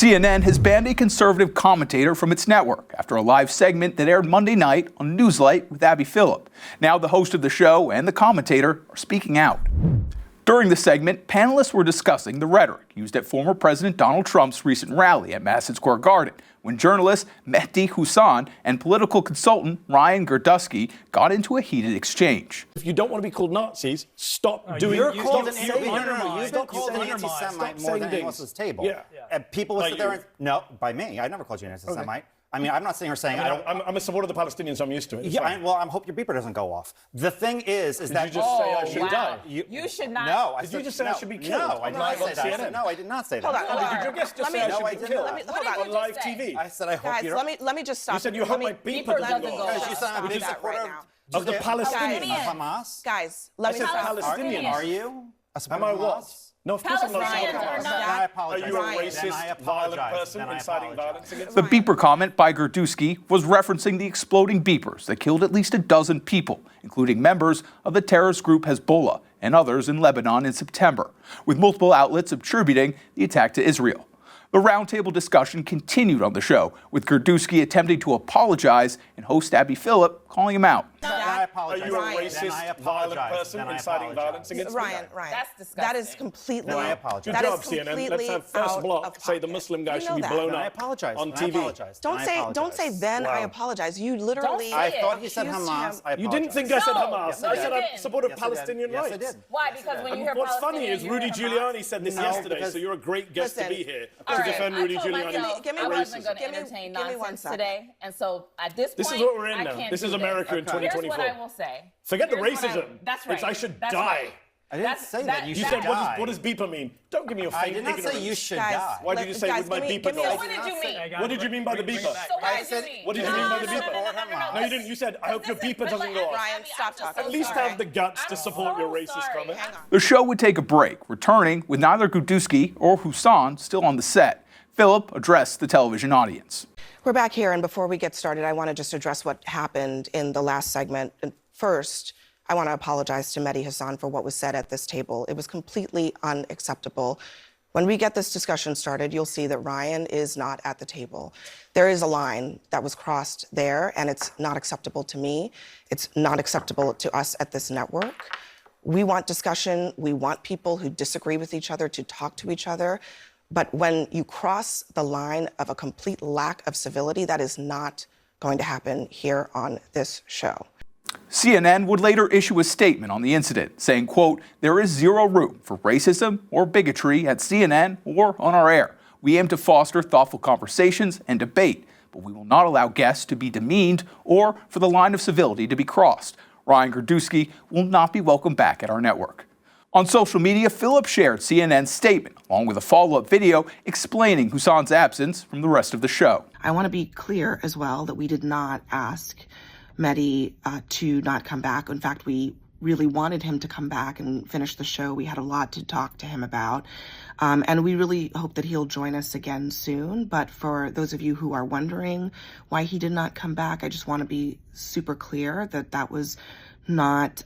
CNN has banned a conservative commentator from its network after a live segment that aired Monday night on Newsnight with Abby Phillip. Now the host of the show and the commentator are speaking out. During the segment, panelists were discussing the rhetoric used at former President Donald Trump's recent rally at Madison Square Garden, when journalist Mehdi Hasan and political consultant Ryan Girdusky got into a heated exchange. If you don't want to be called Nazis, stop doing it. You've been called an anti-Semite more than anyone else's table. Yeah. And people will sit there and, no, by me, I never called you an anti-Semite. Okay. I mean, I'm not sitting here saying I'm a supporter of the Palestinians, so I'm used to it. Yeah, I hope your beeper doesn't go off. The thing is that... Did you just say I should die? You should not. No, did you just say I should be killed? No, I did not say that. No, I did not say that. Hold on. Did your guest just say I should be killed? On live TV. I said I hope you don't... Let me just stop. You said you hope my beeper doesn't go off. Because you said I'm a big supporter of the Palestinians. Hamas? Guys, let me stop. Palestinians. Are you? Am I what? No, of course I'm not. I apologize. Are you a racist, violent person inciting violence against The beeper comment by Girdusky was referencing the exploding beepers that killed at least a dozen people, including members of the terrorist group Hezbollah and others in Lebanon in September, with multiple outlets attributing the attack to Israel. The roundtable discussion continued on the show, with Girdusky attempting to apologize and host Abby Phillip calling him out. I apologize. Are you a racist, violent person inciting violence against Ryan, that's disgusting. that is completely... I apologize. Good job, CNN. Let's have first block say the Muslim guy should be blown up on TV. Don't say then I apologize. You literally... I thought you said Hamas. You didn't think I said Hamas. Yes, I said I supported Palestinian rights. Yes, I did. Why? Because when you hear what's funny Palestinian, is Rudy Giuliani said this yesterday, so you're a great guest to be here to defend Rudy Giuliani. I wasn't going to entertain nonsense today, and so at this point, this is what we're in now. This is America in 2024. Here's what I will say. Forget the racism. That's right. It's I should die. I didn't say that. You said die. What does beeper mean? Don't give me your fake ignorance. I did not say you should die. Why did you say with my beeper go? What did you mean? What did you mean by the beeper? So what did you mean? What did you mean by the beeper? No, you didn't. You said, I hope your beeper doesn't go off. Ryan, stop talking. At least have the guts to support your racist comment. The show would take a break, returning with neither Girdusky or Hasan still on the set. Phillip addressed the television audience. We're back here, and before we get started, I want to just address what happened in the last segment. And first, I want to apologize to Mehdi Hasan for what was said at this table. It was completely unacceptable. When we get this discussion started, you'll see that Ryan is not at the table. There is a line that was crossed there, and it's not acceptable to me. It's not acceptable to us at this network. We want discussion. We want people who disagree with each other to talk to each other. But when you cross the line of a complete lack of civility, that is not going to happen here on this show. CNN would later issue a statement on the incident, saying, quote, "There is zero room for racism or bigotry at CNN or on our air. We aim to foster thoughtful conversations and debate, but we will not allow guests to be demeaned or for the line of civility to be crossed. Ryan Girdusky will not be welcome back at our network." On social media, Phillip shared CNN's statement, along with a follow-up video explaining Hasan's absence from the rest of the show. I want to be clear as well that we did not ask Mehdi to not come back. In fact, we really wanted him to come back and finish the show. We had a lot to talk to him about. And we really hope that he'll join us again soon. But for those of you who are wondering why he did not come back, I just want to be super clear that that was not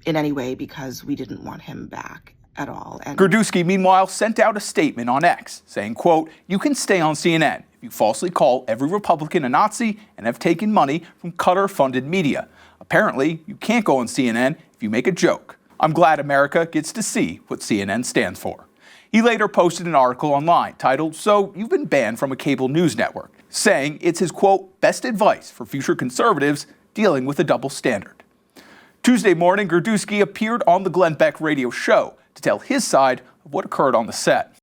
in any way because we didn't want him back at all. And Girdusky, meanwhile, sent out a statement on X saying, quote, "You can stay on CNN if you falsely call every Republican a Nazi and have taken money from Qatar-funded media. Apparently, you can't go on CNN if you make a joke. I'm glad America gets to see what CNN stands for." He later posted an article online titled, "So You've Been Banned from a Cable News Network," saying it's his, quote, "best advice for future conservatives dealing with a double standard." Tuesday morning, Girdusky appeared on the Glenn Beck radio show to tell his side of what occurred on the set.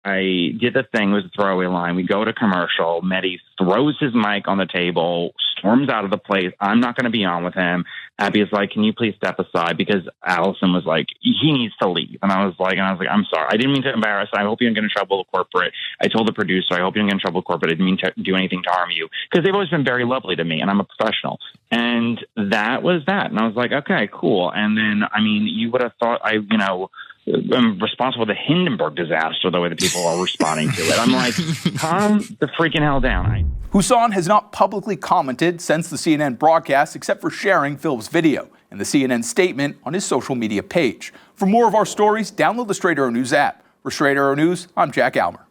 I did the thing, it was a throwaway line. We go to commercial. Mehdi throws his mic on the table, storms out of the place. I'm not going to be on with him. Abby is like, "Can you please step aside?" Because Allison was like, "He needs to leave." And I was like, "I'm sorry. I didn't mean to embarrass. I hope you don't get in trouble with corporate." I told the producer, "I hope you don't get in trouble with corporate. I didn't mean to do anything to harm you." Because they've always been very lovely to me, and I'm a professional. And that was that. And I was like, okay, cool. And then, I mean, you would have thought I'm responsible for the Hindenburg disaster, the way that people are responding to it. I'm like, calm the freaking hell down. Hasan has not publicly commented since the CNN broadcast except for sharing Phillip's video and the CNN statement on his social media page. For more of our stories, download the Straight Arrow News app. For Straight Arrow News, I'm Jack Almer.